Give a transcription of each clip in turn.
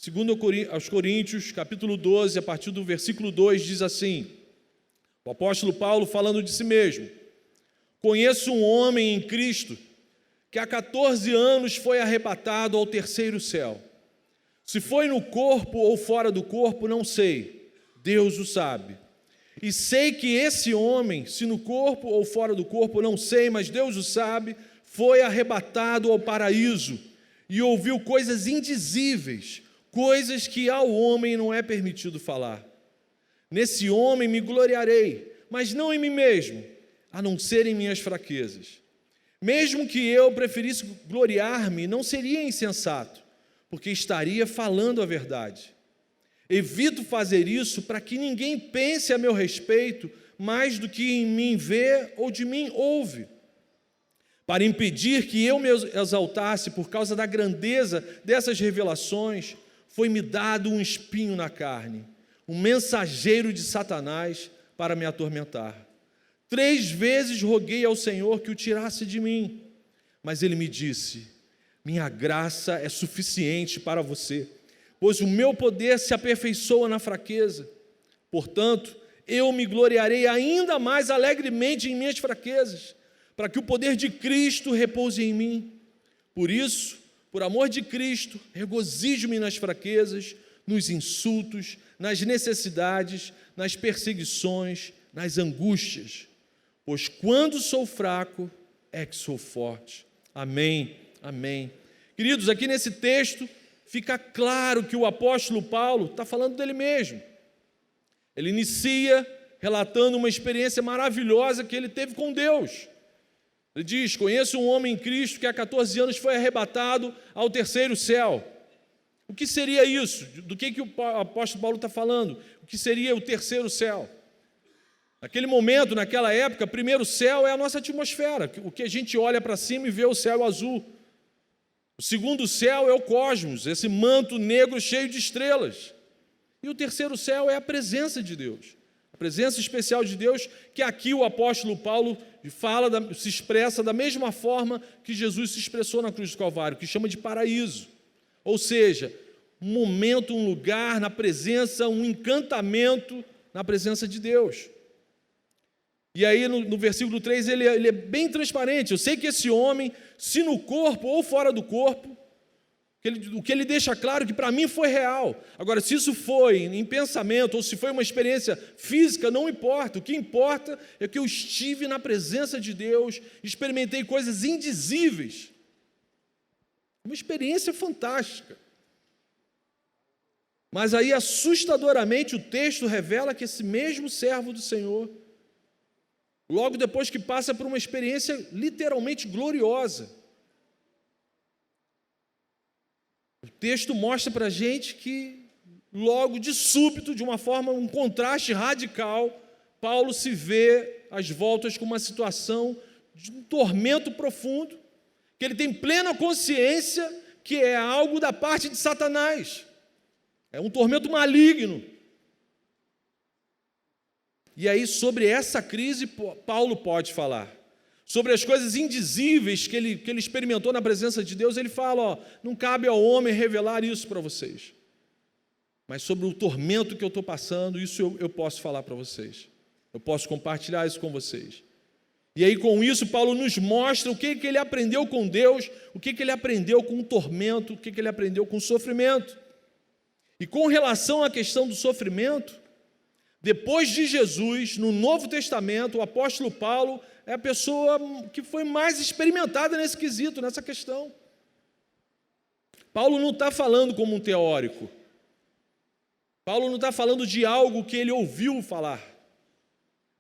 Segundo aos Coríntios, capítulo 12, a partir do versículo 2, diz assim, o apóstolo Paulo falando de si mesmo: conheço um homem em Cristo que há 14 anos foi arrebatado ao terceiro céu. Se foi no corpo ou fora do corpo, não sei, Deus o sabe. E sei que esse homem, se no corpo ou fora do corpo, não sei, mas Deus o sabe, foi arrebatado ao paraíso e ouviu coisas indizíveis, coisas que ao homem não é permitido falar. Nesse homem me gloriarei, mas não em mim mesmo, a não ser em minhas fraquezas. Mesmo que eu preferisse gloriar-me, não seria insensato, porque estaria falando a verdade. Evito fazer isso para que ninguém pense a meu respeito mais do que em mim vê ou de mim ouve. Para impedir que eu me exaltasse por causa da grandeza dessas revelações, foi-me dado um espinho na carne, um mensageiro de Satanás para me atormentar. 3 vezes roguei ao Senhor que o tirasse de mim, mas ele me disse: minha graça é suficiente para você, pois o meu poder se aperfeiçoa na fraqueza. Portanto, eu me gloriarei ainda mais alegremente em minhas fraquezas, para que o poder de Cristo repouse em mim. Por isso, por amor de Cristo, regozijo-me nas fraquezas, nos insultos, nas necessidades, nas perseguições, nas angústias. Pois quando sou fraco, é que sou forte. Amém, amém. Queridos, aqui nesse texto, fica claro que o apóstolo Paulo está falando dele mesmo. Ele inicia relatando uma experiência maravilhosa que ele teve com Deus. Ele diz: conheço um homem em Cristo que há 14 anos foi arrebatado ao terceiro céu. O que seria isso? Do que o apóstolo Paulo está falando? O que seria o terceiro céu? Naquele momento, naquela época, o primeiro céu é a nossa atmosfera, o que a gente olha para cima e vê o céu azul. O segundo céu é o cosmos, esse manto negro cheio de estrelas. E o terceiro céu é a presença de Deus, a presença especial de Deus, que aqui o apóstolo Paulo fala, se expressa da mesma forma que Jesus se expressou na cruz do Calvário, que chama de paraíso. Ou seja, um momento, um lugar na presença, um encantamento na presença de Deus. E aí no versículo 3 ele é bem transparente. Eu sei que esse homem, se no corpo ou fora do corpo, o que ele deixa claro que para mim foi real. Agora, se isso foi em pensamento ou se foi uma experiência física, não importa. O que importa é que eu estive na presença de Deus, experimentei coisas indizíveis. Uma experiência fantástica. Mas aí, assustadoramente, o texto revela que esse mesmo servo do Senhor, logo depois que passa por uma experiência literalmente gloriosa, o texto mostra para a gente que, logo de súbito, de uma forma, um contraste radical, Paulo se vê às voltas com uma situação de um tormento profundo, que ele tem plena consciência que é algo da parte de Satanás, é um tormento maligno. E aí, sobre essa crise, Paulo pode falar. Sobre as coisas indizíveis que ele experimentou na presença de Deus, ele fala: não cabe ao homem revelar isso para vocês. Mas sobre o tormento que eu estou passando, isso eu posso falar para vocês. Eu posso compartilhar isso com vocês. E aí, com isso, Paulo nos mostra o que ele aprendeu com Deus, o que ele aprendeu com o tormento, o que ele aprendeu com o sofrimento. E com relação à questão do sofrimento, depois de Jesus, no Novo Testamento, o apóstolo Paulo é a pessoa que foi mais experimentada nesse quesito, nessa questão. Paulo não está falando como um teórico. Paulo não está falando de algo que ele ouviu falar.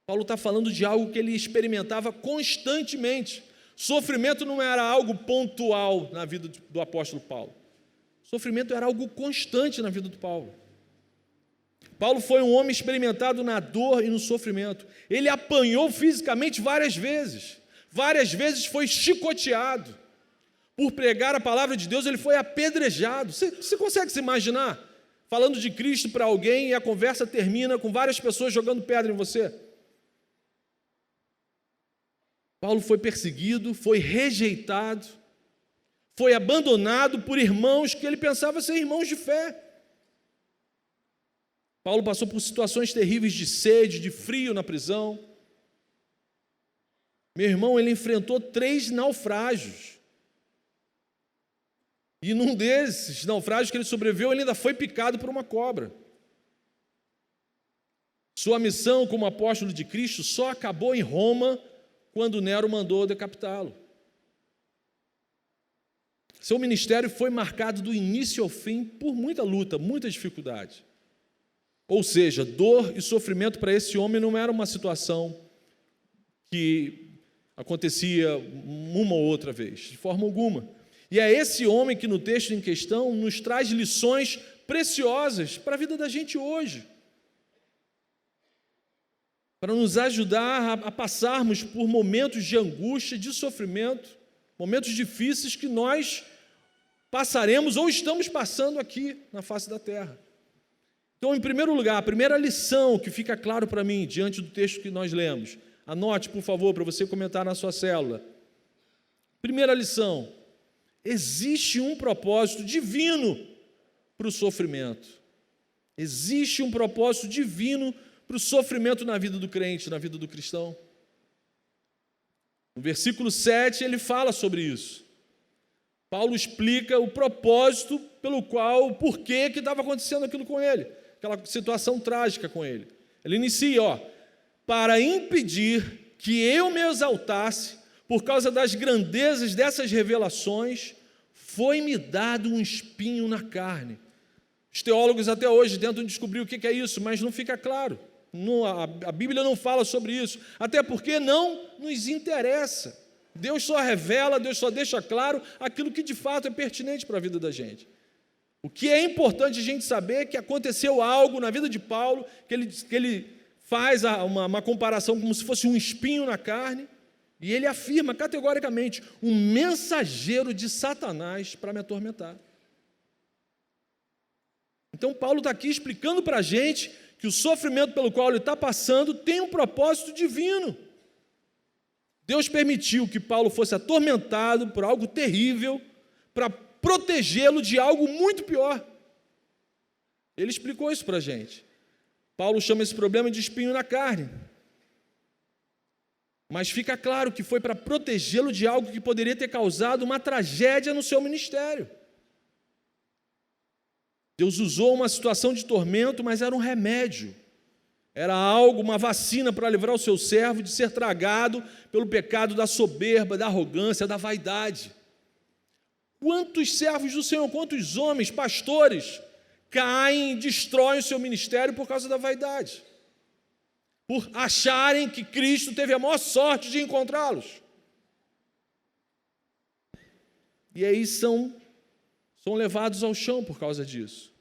Paulo está falando de algo que ele experimentava constantemente. Sofrimento não era algo pontual na vida do apóstolo Paulo. Sofrimento era algo constante na vida do Paulo. Paulo foi um homem experimentado na dor e no sofrimento. Ele apanhou fisicamente várias vezes foi chicoteado. Por pregar a palavra de Deus, ele foi apedrejado. Você consegue se imaginar falando de Cristo para alguém e a conversa termina com várias pessoas jogando pedra em você? Paulo foi perseguido, foi rejeitado, foi abandonado por irmãos que ele pensava ser irmãos de fé. Paulo passou por situações terríveis de sede, de frio na prisão. Meu irmão, ele enfrentou 3 naufrágios. E num desses naufrágios que ele sobreviveu, ele ainda foi picado por uma cobra. Sua missão como apóstolo de Cristo só acabou em Roma quando Nero mandou decapitá-lo. Seu ministério foi marcado do início ao fim por muita luta, muita dificuldade. Ou seja, dor e sofrimento para esse homem não era uma situação que acontecia uma ou outra vez, de forma alguma. E é esse homem que no texto em questão nos traz lições preciosas para a vida da gente hoje, para nos ajudar a passarmos por momentos de angústia, de sofrimento, momentos difíceis que nós passaremos ou estamos passando aqui na face da terra. Então, em primeiro lugar, a primeira lição que fica claro para mim diante do texto que nós lemos, anote, por favor, para você comentar na sua célula. Primeira lição: existe um propósito divino para o sofrimento. Existe um propósito divino para o sofrimento na vida do crente, na vida do cristão. No versículo 7, ele fala sobre isso. Paulo explica o propósito pelo qual, o porquê que estava acontecendo aquilo com ele, aquela situação trágica com ele. Ele inicia, para impedir que eu me exaltasse por causa das grandezas dessas revelações, foi-me dado um espinho na carne. Os teólogos até hoje tentam descobrir o que é isso, mas não fica claro. A Bíblia não fala sobre isso, até porque não nos interessa. Deus só revela, Deus só deixa claro aquilo que de fato é pertinente para a vida da gente. O que é importante a gente saber é que aconteceu algo na vida de Paulo, que ele faz uma comparação como se fosse um espinho na carne, e ele afirma categoricamente: um mensageiro de Satanás para me atormentar. Então Paulo está aqui explicando para a gente que o sofrimento pelo qual ele está passando tem um propósito divino. Deus permitiu que Paulo fosse atormentado por algo terrível para protegê-lo de algo muito pior. Ele explicou isso para a gente. Paulo chama esse problema de espinho na carne. Mas fica claro que foi para protegê-lo de algo que poderia ter causado uma tragédia no seu ministério. Deus usou uma situação de tormento, mas era um remédio. Era algo, uma vacina para livrar o seu servo de ser tragado pelo pecado da soberba, da arrogância, da vaidade. Quantos servos do Senhor, quantos homens, pastores, caem e destroem o seu ministério por causa da vaidade, por acharem que Cristo teve a maior sorte de encontrá-los. E aí são levados ao chão por causa disso.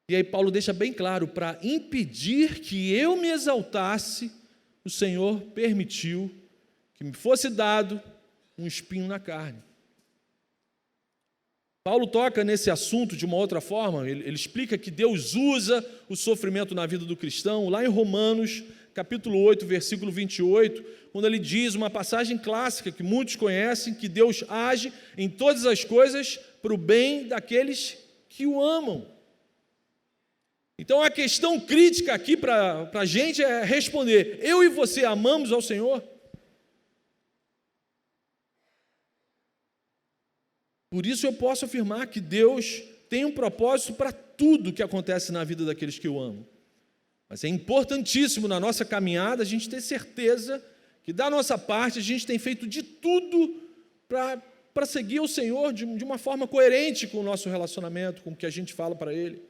E aí Paulo deixa bem claro: para impedir que eu me exaltasse, o Senhor permitiu que me fosse dado um espinho na carne. Paulo toca nesse assunto de uma outra forma. Ele explica que Deus usa o sofrimento na vida do cristão, lá em Romanos, capítulo 8, versículo 28, quando ele diz uma passagem clássica que muitos conhecem, que Deus age em todas as coisas para o bem daqueles que o amam. Então a questão crítica aqui para a gente é responder: eu e você amamos ao Senhor? Por isso eu posso afirmar que Deus tem um propósito para tudo que acontece na vida daqueles que o amam. Mas é importantíssimo na nossa caminhada a gente ter certeza que da nossa parte a gente tem feito de tudo para seguir o Senhor de uma forma coerente com o nosso relacionamento, com o que a gente fala para Ele.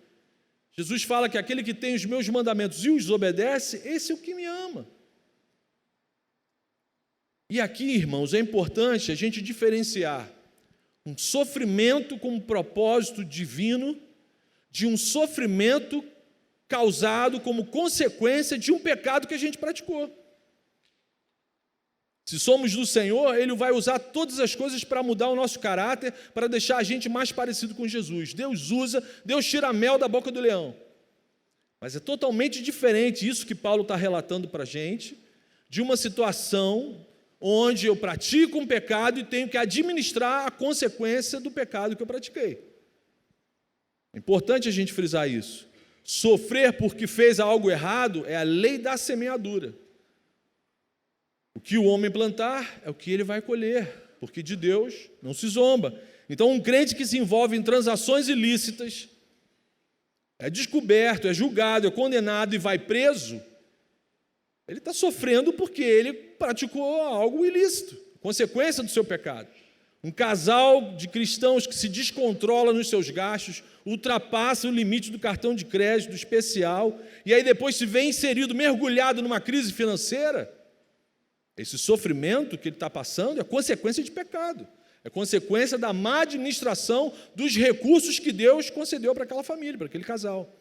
Jesus fala que aquele que tem os meus mandamentos e os obedece, esse é o que me ama. E aqui, irmãos, é importante a gente diferenciar um sofrimento com um propósito divino de um sofrimento causado como consequência de um pecado que a gente praticou. Se somos do Senhor, Ele vai usar todas as coisas para mudar o nosso caráter, para deixar a gente mais parecido com Jesus. Deus usa, Deus tira a mel da boca do leão. Mas é totalmente diferente isso que Paulo está relatando para a gente, de uma situação onde eu pratico um pecado e tenho que administrar a consequência do pecado que eu pratiquei. É importante a gente frisar isso. Sofrer porque fez algo errado é a lei da semeadura. O que o homem plantar é o que ele vai colher, porque de Deus não se zomba. Então, um crente que se envolve em transações ilícitas, é descoberto, é julgado, é condenado e vai preso, ele está sofrendo porque ele praticou algo ilícito, consequência do seu pecado. Um casal de cristãos que se descontrola nos seus gastos, ultrapassa o limite do cartão de crédito especial, e aí depois se vê inserido, mergulhado numa crise financeira, esse sofrimento que ele está passando é consequência de pecado, é consequência da má administração dos recursos que Deus concedeu para aquela família, para aquele casal.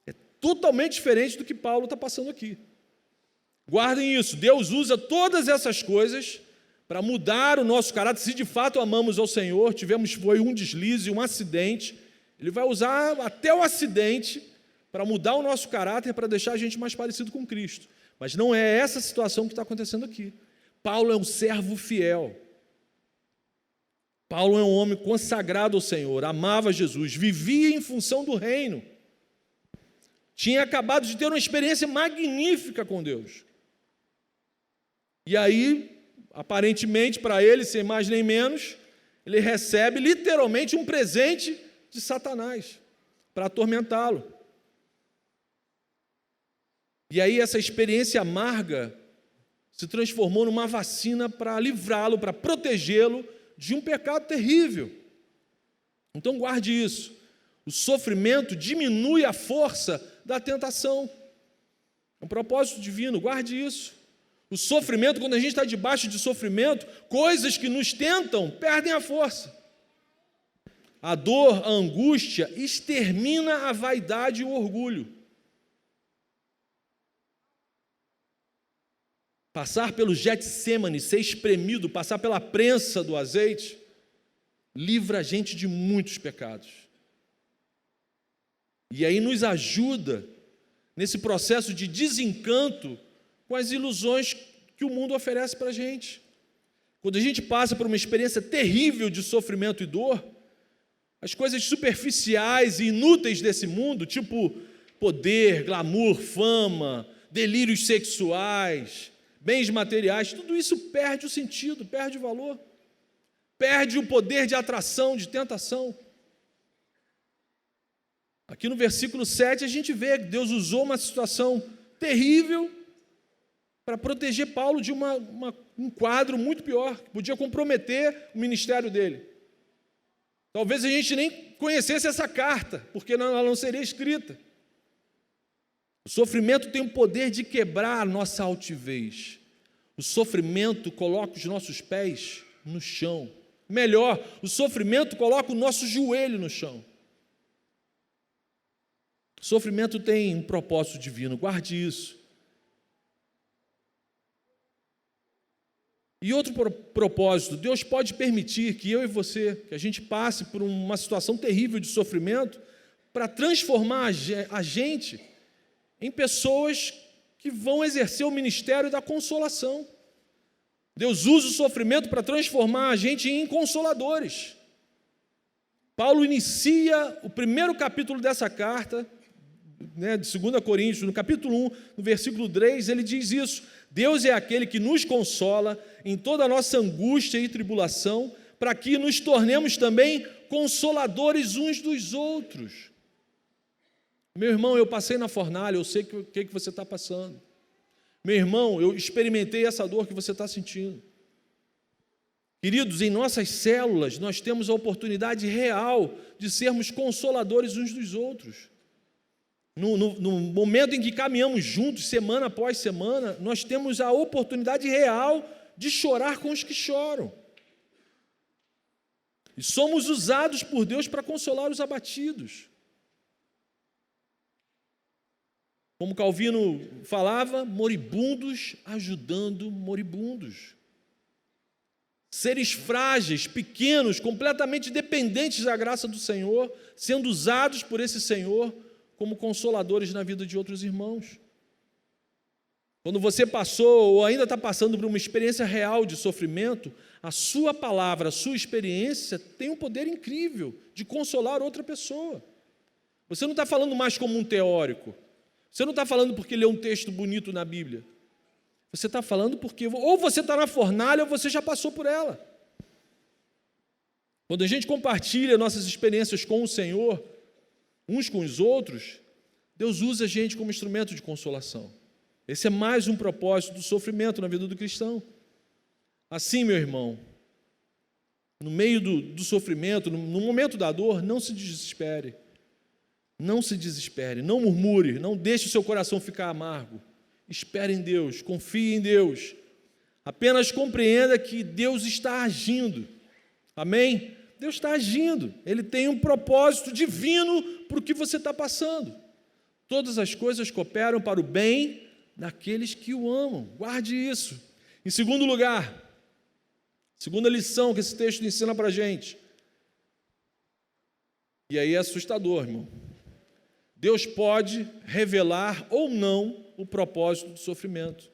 É totalmente diferente do que Paulo está passando aqui. Guardem isso, Deus usa todas essas coisas para mudar o nosso caráter. Se de fato amamos ao Senhor, foi um deslize, um acidente, Ele vai usar até o acidente para mudar o nosso caráter, para deixar a gente mais parecido com Cristo. Mas não é essa situação que está acontecendo aqui. Paulo é um servo fiel. Paulo é um homem consagrado ao Senhor, amava Jesus, vivia em função do reino. Tinha acabado de ter uma experiência magnífica com Deus. E aí, aparentemente para ele, sem mais nem menos, ele recebe literalmente um presente de Satanás para atormentá-lo. E aí essa experiência amarga se transformou numa vacina para livrá-lo, para protegê-lo de um pecado terrível. Então guarde isso. O sofrimento diminui a força da tentação. É um propósito divino, guarde isso. O sofrimento, quando a gente está debaixo de sofrimento, coisas que nos tentam perdem a força. A dor, a angústia, extermina a vaidade e o orgulho. Passar pelo Getsêmani, ser espremido, passar pela prensa do azeite, livra a gente de muitos pecados. E aí nos ajuda nesse processo de desencanto com as ilusões que o mundo oferece para a gente. Quando a gente passa por uma experiência terrível de sofrimento e dor, as coisas superficiais e inúteis desse mundo, tipo poder, glamour, fama, delírios sexuais, bens materiais, tudo isso perde o sentido, perde o valor, perde o poder de atração, de tentação. Aqui no versículo 7 a gente vê que Deus usou uma situação terrível para proteger Paulo de um quadro muito pior, que podia comprometer o ministério dele. Talvez a gente nem conhecesse essa carta, porque ela não seria escrita. O sofrimento tem o poder de quebrar a nossa altivez. O sofrimento coloca os nossos pés no chão. Melhor, o sofrimento coloca o nosso joelho no chão. O sofrimento tem um propósito divino, guarde isso. E outro propósito, Deus pode permitir que eu e você, que a gente passe por uma situação terrível de sofrimento, para transformar a gente em pessoas que vão exercer o ministério da consolação. Deus usa o sofrimento para transformar a gente em consoladores. Paulo inicia o primeiro capítulo dessa carta, de 2 Coríntios, no capítulo 1, no versículo 3, ele diz isso: Deus é aquele que nos consola em toda a nossa angústia e tribulação, para que nos tornemos também consoladores uns dos outros. Meu irmão, eu passei na fornalha, eu sei o que você está passando. Meu irmão, eu experimentei essa dor que você está sentindo. Queridos, em nossas células, nós temos a oportunidade real de sermos consoladores uns dos outros. No momento em que caminhamos juntos, semana após semana, nós temos a oportunidade real de chorar com os que choram. E somos usados por Deus para consolar os abatidos. Como Calvino falava, moribundos ajudando moribundos. Seres frágeis, pequenos, completamente dependentes da graça do Senhor, sendo usados por esse Senhor como consoladores na vida de outros irmãos. Quando você passou ou ainda está passando por uma experiência real de sofrimento, a sua palavra, a sua experiência tem um poder incrível de consolar outra pessoa. Você não está falando mais como um teórico. Você não está falando porque lê um texto bonito na Bíblia. Você está falando porque ou você está na fornalha ou você já passou por ela. Quando a gente compartilha nossas experiências com o Senhor, uns com os outros, Deus usa a gente como instrumento de consolação. Esse é mais um propósito do sofrimento na vida do cristão. Assim, meu irmão, no meio do sofrimento, no momento da dor, não se desespere. Não se desespere, não murmure, não deixe o seu coração ficar amargo. Espere em Deus, confie em Deus. Apenas compreenda que Deus está agindo. Amém? Deus está agindo. Ele tem um propósito divino para o que você está passando. Todas as coisas cooperam para o bem daqueles que o amam. Guarde isso. Em segundo lugar, segunda lição que esse texto ensina para a gente. E aí é assustador, irmão. Deus pode revelar ou não o propósito do sofrimento.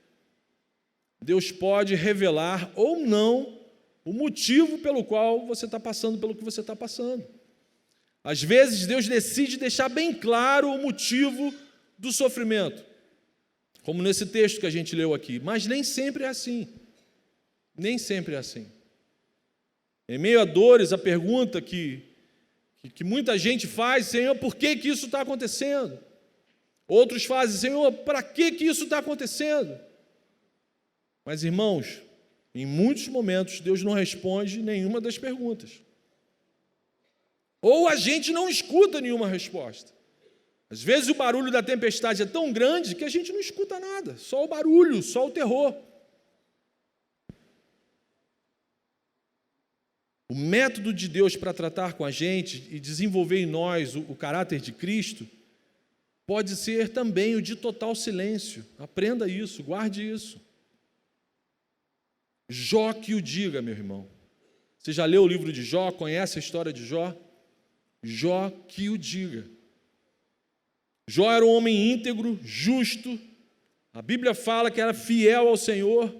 Deus pode revelar ou não o motivo pelo qual você está passando pelo que você está passando. Às vezes, Deus decide deixar bem claro o motivo do sofrimento, como nesse texto que a gente leu aqui, mas nem sempre é assim. Nem sempre é assim. Em meio a dores, a pergunta que muita gente faz: Senhor, por que isso está acontecendo? Outros fazem: Senhor, para que isso está acontecendo? Mas, irmãos, em muitos momentos, Deus não responde nenhuma das perguntas. Ou a gente não escuta nenhuma resposta. Às vezes o barulho da tempestade é tão grande que a gente não escuta nada, só o barulho, só o terror. O método de Deus para tratar com a gente e desenvolver em nós o caráter de Cristo pode ser também o de total silêncio. Aprenda isso, guarde isso. Jó que o diga, meu irmão. Você já leu o livro de Jó? Conhece a história de Jó? Jó que o diga. Jó era um homem íntegro, justo. A Bíblia fala que era fiel ao Senhor.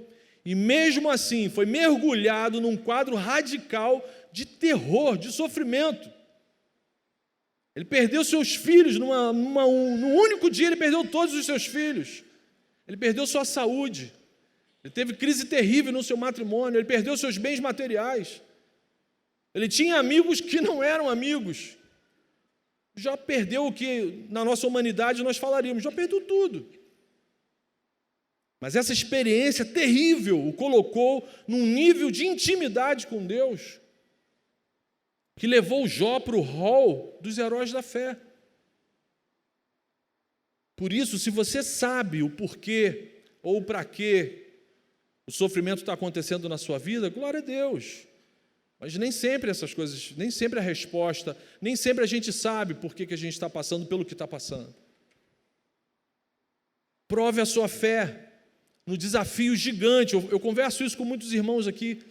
E mesmo assim foi mergulhado num quadro radical de terror, de sofrimento. Ele perdeu seus filhos, num único dia ele perdeu todos os seus filhos. Ele perdeu sua saúde. Ele teve crise terrível no seu matrimônio, ele perdeu seus bens materiais. Ele tinha amigos que não eram amigos. Já perdeu o que na nossa humanidade nós falaríamos, já perdeu tudo. Mas essa experiência terrível o colocou num nível de intimidade com Deus que levou Jó para o hall dos heróis da fé. Por isso, se você sabe o porquê ou o para quê o sofrimento está acontecendo na sua vida, glória a Deus. Mas nem sempre essas coisas, nem sempre a resposta, nem sempre a gente sabe por que a gente está passando pelo que está passando. Prove a sua fé no desafio gigante. Eu converso isso com muitos irmãos aqui.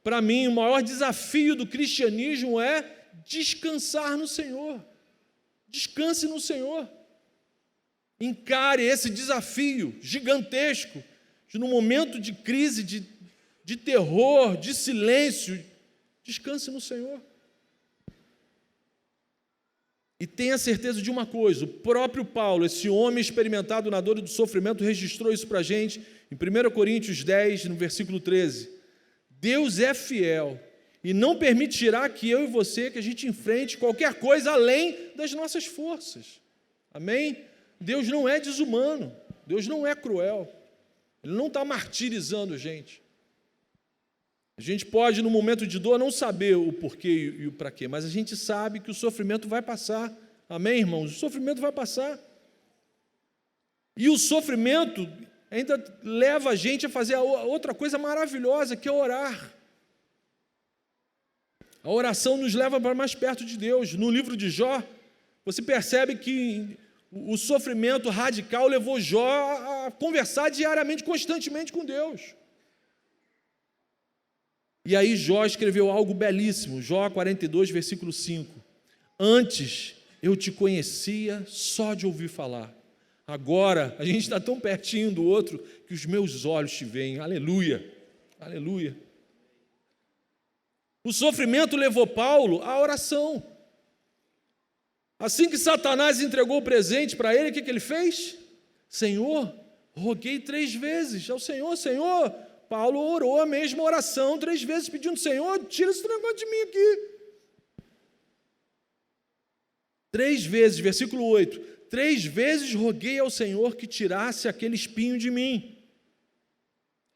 Para mim, o maior desafio do cristianismo é descansar no Senhor. Descanse no Senhor. Encare esse desafio gigantesco de, num momento de crise, de terror, de silêncio, descanse no Senhor. E tenha certeza de uma coisa: o próprio Paulo, esse homem experimentado na dor e do sofrimento, registrou isso para a gente em 1 Coríntios 10, no versículo 13. Deus é fiel e não permitirá que eu e você, que a gente enfrente qualquer coisa além das nossas forças. Amém? Deus não é desumano, Deus não é cruel, Ele não está martirizando a gente. A gente pode, no momento de dor, não saber o porquê e o para quê, mas a gente sabe que o sofrimento vai passar. Amém, irmãos? O sofrimento vai passar. E o sofrimento ainda leva a gente a fazer outra coisa maravilhosa, que é orar. A oração nos leva para mais perto de Deus. No livro de Jó, você percebe que o sofrimento radical levou Jó a conversar diariamente, constantemente com Deus. E aí Jó escreveu algo belíssimo, Jó 42, versículo 5. Antes eu te conhecia só de ouvir falar. Agora a gente está tão pertinho do outro que os meus olhos te veem. Aleluia, aleluia. O sofrimento levou Paulo à oração. Assim que Satanás entregou o presente para ele, o que ele fez? Senhor, roguei 3 vezes ao Senhor. Senhor, Paulo orou a mesma oração 3 vezes, pedindo: Senhor, tira esse negócio de mim aqui. 3 vezes, versículo 8: 3 vezes roguei ao Senhor que tirasse aquele espinho de mim.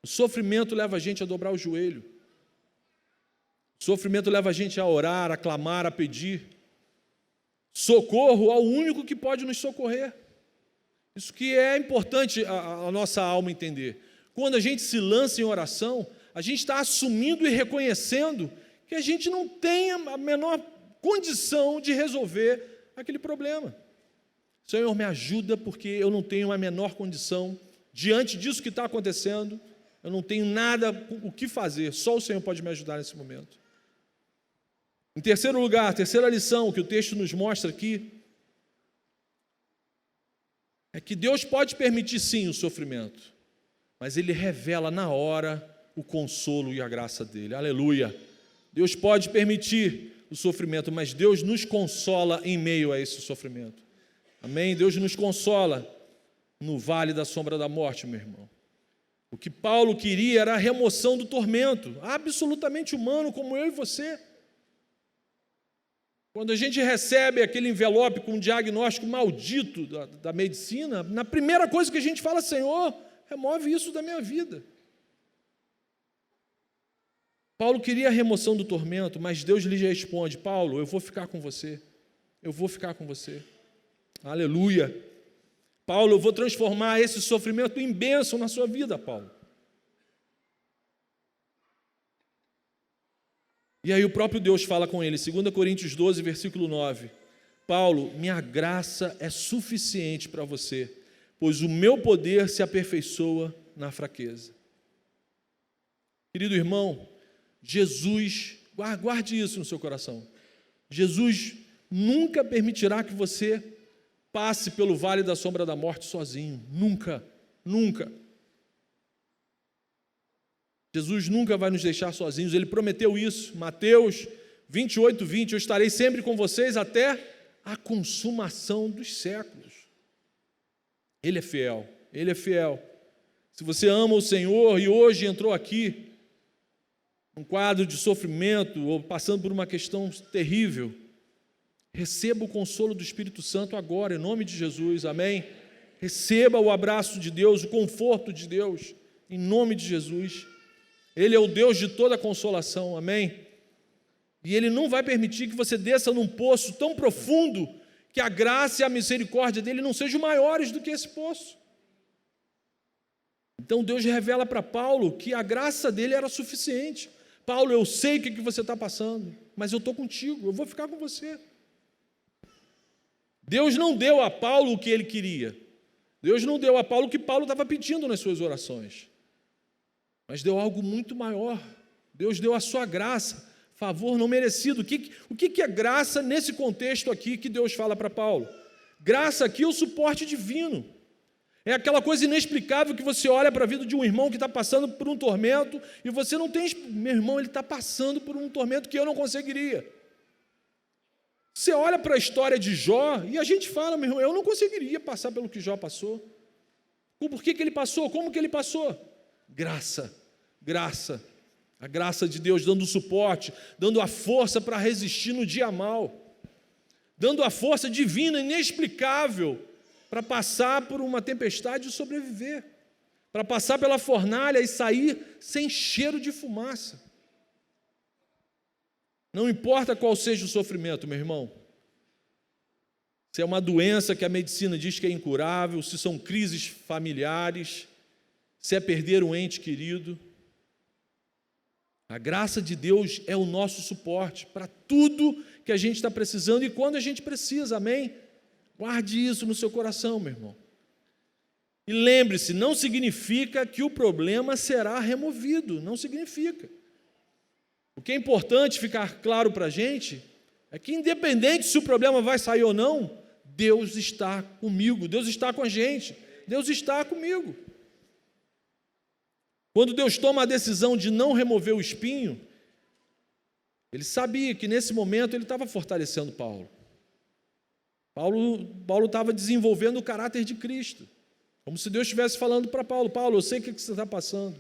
O sofrimento leva a gente a dobrar o joelho. O sofrimento leva a gente a orar, a clamar, a pedir socorro ao único que pode nos socorrer. Isso que é importante a nossa alma entender. Quando a gente se lança em oração, a gente está assumindo e reconhecendo que a gente não tem a menor condição de resolver aquele problema. Senhor, me ajuda, porque eu não tenho a menor condição, diante disso que está acontecendo, eu não tenho nada o que fazer, só o Senhor pode me ajudar nesse momento. Em terceiro lugar, a terceira lição que o texto nos mostra aqui, é que Deus pode permitir sim o sofrimento, mas Ele revela na hora o consolo e a graça dEle. Aleluia! Deus pode permitir o sofrimento, mas Deus nos consola em meio a esse sofrimento. Amém? Deus nos consola no vale da sombra da morte, meu irmão. O que Paulo queria era a remoção do tormento, absolutamente humano, como eu e você. Quando a gente recebe aquele envelope com um diagnóstico maldito da medicina, na primeira coisa que a gente fala: Senhor, remove isso da minha vida. Paulo queria a remoção do tormento, mas Deus lhe responde: Paulo, eu vou ficar com você. Eu vou ficar com você. Aleluia. Paulo, eu vou transformar esse sofrimento em bênção na sua vida, Paulo. E aí o próprio Deus fala com ele, 2 Coríntios 12, versículo 9. Paulo, minha graça é suficiente para você, pois o meu poder se aperfeiçoa na fraqueza. Querido irmão, Jesus, guarde isso no seu coração. Jesus nunca permitirá que você passe pelo vale da sombra da morte sozinho. Nunca, nunca. Jesus nunca vai nos deixar sozinhos, Ele prometeu isso. Mateus 28, 20, eu estarei sempre com vocês até a consumação dos séculos. Ele é fiel, Ele é fiel. Se você ama o Senhor e hoje entrou aqui, um quadro de sofrimento ou passando por uma questão terrível, receba o consolo do Espírito Santo agora, em nome de Jesus, amém? Receba o abraço de Deus, o conforto de Deus, em nome de Jesus. Ele é o Deus de toda consolação, amém? E Ele não vai permitir que você desça num poço tão profundo que a graça e a misericórdia dEle não sejam maiores do que esse poço. Então Deus revela para Paulo que a graça dEle era suficiente. Paulo, eu sei o que você está passando, mas eu estou contigo, eu vou ficar com você. Deus não deu a Paulo o que ele queria. Deus não deu a Paulo o que Paulo estava pedindo nas suas orações. Mas deu algo muito maior. Deus deu a sua graça, favor não merecido. O que é graça nesse contexto aqui que Deus fala para Paulo? Graça aqui é o suporte divino. É aquela coisa inexplicável que você olha para a vida de um irmão que está passando por um tormento e você não tem... Meu irmão, ele está passando por um tormento que eu não conseguiria. Você olha para a história de Jó e a gente fala: meu irmão, eu não conseguiria passar pelo que Jó passou. Por que ele passou? Como que ele passou? Graça, graça, a graça de Deus dando suporte, dando a força para resistir no dia mal, dando a força divina, inexplicável, para passar por uma tempestade e sobreviver, para passar pela fornalha e sair sem cheiro de fumaça. Não importa qual seja o sofrimento, meu irmão, se é uma doença que a medicina diz que é incurável, se são crises familiares, se é perder um ente querido, a graça de Deus é o nosso suporte para tudo que a gente está precisando e quando a gente precisa, amém? Guarde isso no seu coração, meu irmão. E lembre-se, não significa que o problema será removido, não significa. O que é importante ficar claro para a gente é que, independente se o problema vai sair ou não, Deus está comigo, Deus está com a gente, Deus está comigo. Quando Deus toma a decisão de não remover o espinho, Ele sabia que nesse momento Ele estava fortalecendo Paulo. Paulo estava desenvolvendo o caráter de Cristo, como se Deus estivesse falando para Paulo: Paulo, eu sei o que você está passando,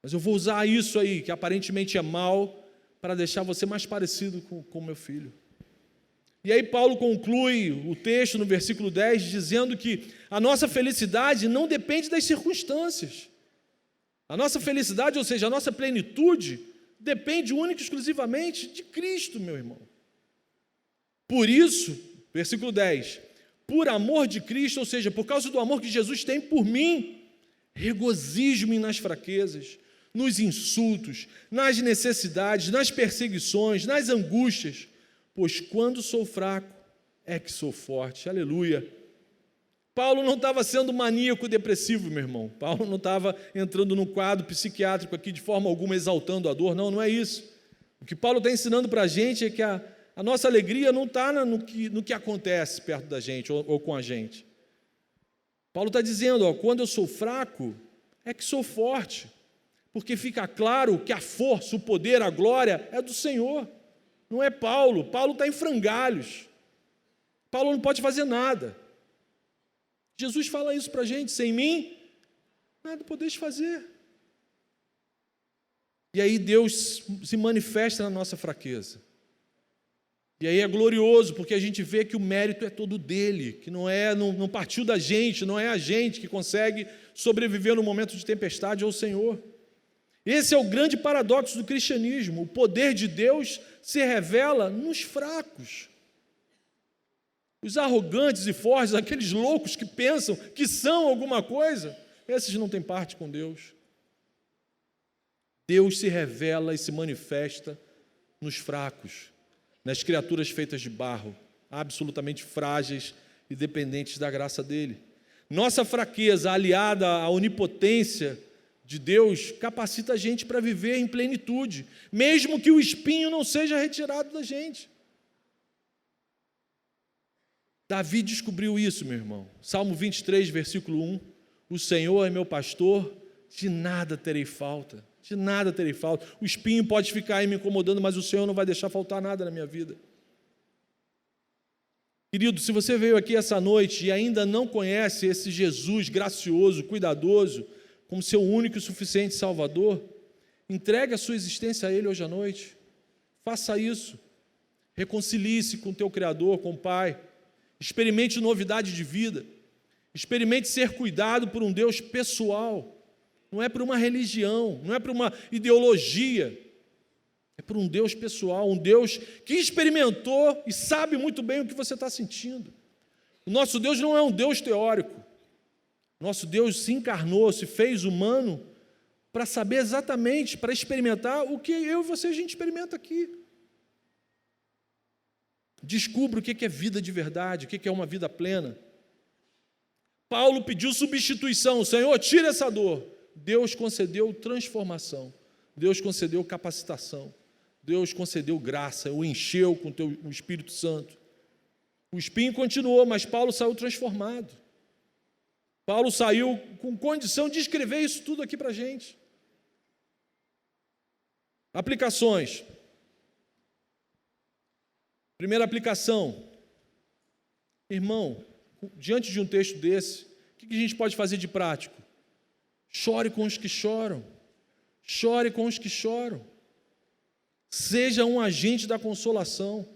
mas eu vou usar isso aí, que aparentemente é mal, para deixar você mais parecido com meu filho. E aí Paulo conclui o texto no versículo 10, dizendo que a nossa felicidade não depende das circunstâncias. A nossa felicidade, ou seja, a nossa plenitude, depende única e exclusivamente de Cristo, meu irmão. Por isso, versículo 10, por amor de Cristo, ou seja, por causa do amor que Jesus tem por mim, regozijo-me nas fraquezas, nos insultos, nas necessidades, nas perseguições, nas angústias, pois quando sou fraco, é que sou forte. Aleluia. Paulo não estava sendo maníaco depressivo, meu irmão. Paulo não estava entrando num quadro psiquiátrico aqui de forma alguma exaltando a dor. Não, não é isso. O que Paulo está ensinando para a gente é que a nossa alegria não está no que acontece perto da gente ou com a gente. Paulo está dizendo, quando eu sou fraco, é que sou forte. Porque fica claro que a força, o poder, a glória é do Senhor. Não é Paulo. Paulo está em frangalhos. Paulo não pode fazer nada. Jesus fala isso para a gente: sem mim, nada podeis fazer. E aí Deus se manifesta na nossa fraqueza. E aí é glorioso, porque a gente vê que o mérito é todo dele, que não partiu da gente, não é a gente que consegue sobreviver no momento de tempestade, é o Senhor. Esse é o grande paradoxo do cristianismo. O poder de Deus se revela nos fracos. Os arrogantes e fortes, aqueles loucos que pensam que são alguma coisa, esses não têm parte com Deus. Deus se revela e se manifesta nos fracos, nas criaturas feitas de barro, absolutamente frágeis e dependentes da graça dele. Nossa fraqueza, aliada à onipotência de Deus, capacita a gente para viver em plenitude, mesmo que o espinho não seja retirado da gente. Davi descobriu isso, meu irmão. Salmo 23, versículo 1. O Senhor é meu pastor, de nada terei falta. De nada terei falta. O espinho pode ficar aí me incomodando, mas o Senhor não vai deixar faltar nada na minha vida. Querido, se você veio aqui essa noite e ainda não conhece esse Jesus gracioso, cuidadoso, como seu único e suficiente Salvador, entregue a sua existência a Ele hoje à noite. Faça isso. Reconcilie-se com o teu Criador, com o Pai. Experimente novidade de vida. Experimente ser cuidado por um Deus pessoal. Não é por uma religião, não é por uma ideologia. É por um Deus pessoal, um Deus que experimentou e sabe muito bem o que você está sentindo. O nosso Deus não é um Deus teórico. Nosso Deus se encarnou, se fez humano para saber exatamente, para experimentar o que eu e você a gente experimenta aqui. Descubra o que é vida de verdade, o que é uma vida plena. Paulo pediu substituição. Senhor, tira essa dor. Deus concedeu transformação. Deus concedeu capacitação. Deus concedeu graça, o encheu com o Espírito Santo. O espinho continuou, mas Paulo saiu transformado. Paulo saiu com condição de escrever isso tudo aqui para a gente. Aplicações. Primeira aplicação. Irmão, diante de um texto desse, o que a gente pode fazer de prático? Chore com os que choram. Chore com os que choram. Seja um agente da consolação.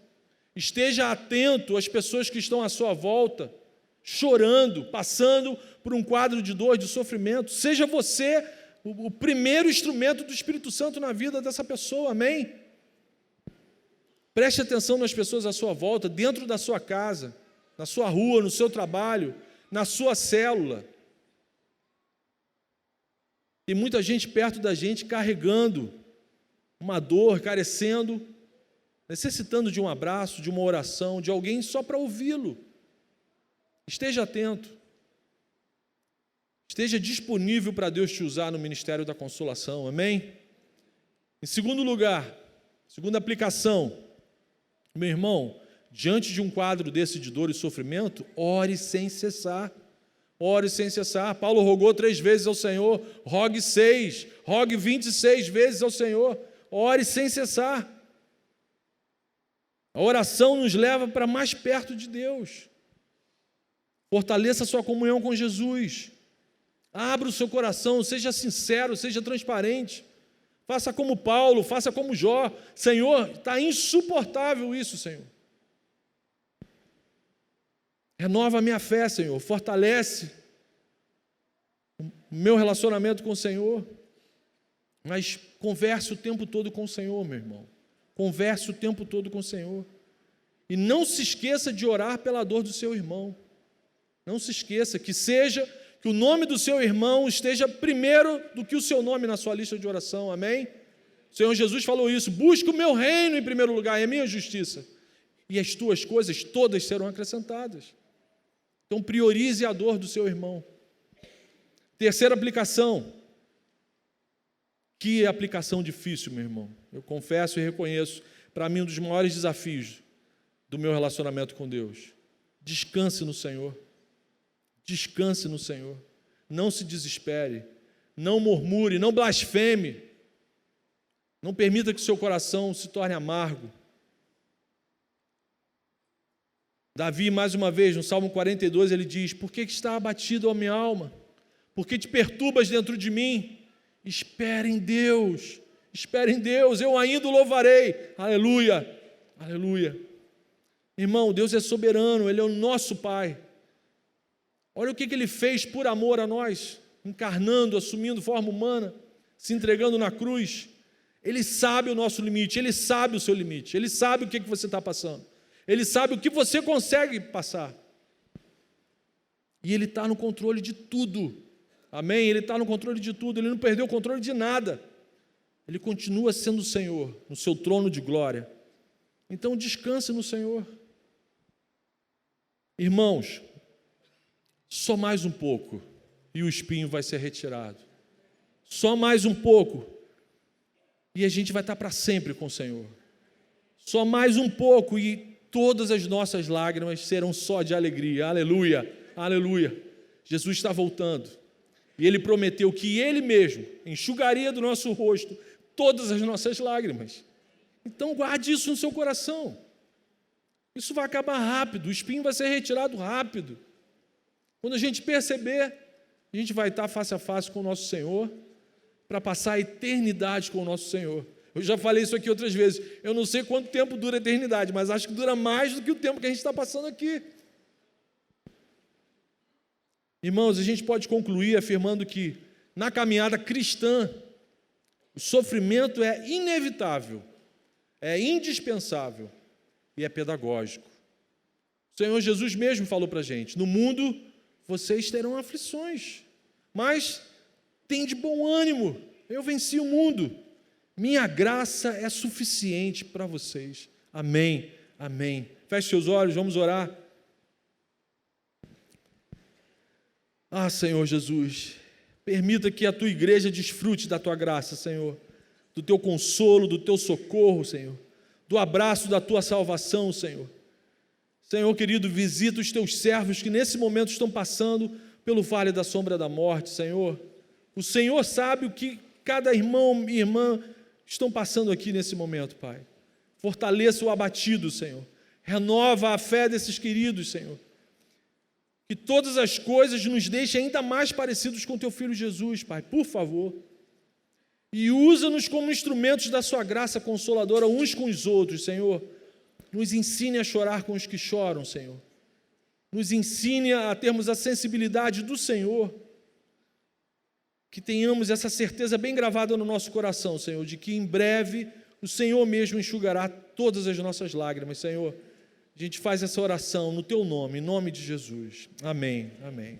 Esteja atento às pessoas que estão à sua volta, chorando, passando por um quadro de dor, de sofrimento. Seja você o primeiro instrumento do Espírito Santo na vida dessa pessoa, amém? Preste atenção nas pessoas à sua volta, dentro da sua casa, na sua rua, no seu trabalho, na sua célula. Tem muita gente perto da gente carregando uma dor, carecendo, necessitando de um abraço, de uma oração, de alguém só para ouvi-lo. Esteja atento. Esteja disponível para Deus te usar no ministério da consolação, amém? Em segundo lugar, segunda aplicação, meu irmão, diante de um quadro desse de dor e sofrimento, ore sem cessar. Ore sem cessar. Paulo rogou 3 vezes ao Senhor, rogue 6, rogue 26 vezes ao Senhor. Ore sem cessar. A oração nos leva para mais perto de Deus. Fortaleça a sua comunhão com Jesus. Abra o seu coração, seja sincero, seja transparente. Faça como Paulo, faça como Jó. Senhor, está insuportável isso, Senhor. Renova a minha fé, Senhor. Fortalece o meu relacionamento com o Senhor. Mas converse o tempo todo com o Senhor, meu irmão. Converse o tempo todo com o Senhor. E não se esqueça de orar pela dor do seu irmão. Não se esqueça que o nome do seu irmão esteja primeiro do que o seu nome na sua lista de oração, amém? O Senhor Jesus falou isso: busca o meu reino em primeiro lugar, e a minha justiça, e as tuas coisas todas serão acrescentadas. Então priorize a dor do seu irmão. Terceira aplicação. Que aplicação difícil, meu irmão. Eu confesso e reconheço, para mim, um dos maiores desafios do meu relacionamento com Deus. Descanse no Senhor. Descanse no Senhor. Não se desespere. Não murmure, não blasfeme. Não permita que o seu coração se torne amargo. Davi, mais uma vez, no Salmo 42, ele diz: por que está abatido a minha alma? Por que te perturbas dentro de mim? Espere em Deus, eu ainda o louvarei. Aleluia, aleluia. Irmão, Deus é soberano, Ele é o nosso Pai. Olha o que Ele fez por amor a nós, encarnando, assumindo forma humana, se entregando na cruz. Ele sabe o nosso limite, Ele sabe o seu limite, Ele sabe o que você está passando, Ele sabe o que você consegue passar. E Ele está no controle de tudo. Amém? Ele está no controle de tudo, Ele não perdeu o controle de nada. Ele continua sendo o Senhor, no seu trono de glória. Então descanse no Senhor. Irmãos, só mais um pouco e o espinho vai ser retirado. Só mais um pouco e a gente vai estar para sempre com o Senhor. Só mais um pouco e todas as nossas lágrimas serão só de alegria. Aleluia, aleluia. Jesus está voltando. E Ele prometeu que Ele mesmo enxugaria do nosso rosto todas as nossas lágrimas. Então guarde isso no seu coração. Isso vai acabar rápido, o espinho vai ser retirado rápido. Quando a gente perceber, a gente vai estar face a face com o nosso Senhor, para passar a eternidade com o nosso Senhor. Eu já falei isso aqui outras vezes. Eu não sei quanto tempo dura a eternidade, mas acho que dura mais do que o tempo que a gente está passando aqui. Irmãos, a gente pode concluir afirmando que na caminhada cristã, o sofrimento é inevitável, é indispensável e é pedagógico. O Senhor Jesus mesmo falou para a gente: no mundo vocês terão aflições, mas tende bom ânimo, eu venci o mundo, minha graça é suficiente para vocês. Amém, amém. Feche seus olhos, vamos orar. Ah, Senhor Jesus, permita que a Tua igreja desfrute da Tua graça, Senhor, do Teu consolo, do Teu socorro, Senhor, do abraço da Tua salvação, Senhor. Senhor querido, visita os Teus servos que nesse momento estão passando pelo vale da sombra da morte, Senhor. O Senhor sabe o que cada irmão e irmã estão passando aqui nesse momento, Pai. Fortaleça o abatido, Senhor. Renova a fé desses queridos, Senhor. Que todas as coisas nos deixem ainda mais parecidos com Teu Filho Jesus, Pai, por favor. E usa-nos como instrumentos da Sua graça consoladora uns com os outros, Senhor. Nos ensine a chorar com os que choram, Senhor. Nos ensine a termos a sensibilidade do Senhor. Que tenhamos essa certeza bem gravada no nosso coração, Senhor, de que em breve o Senhor mesmo enxugará todas as nossas lágrimas, Senhor. A gente faz essa oração no Teu nome, em nome de Jesus. Amém, amém.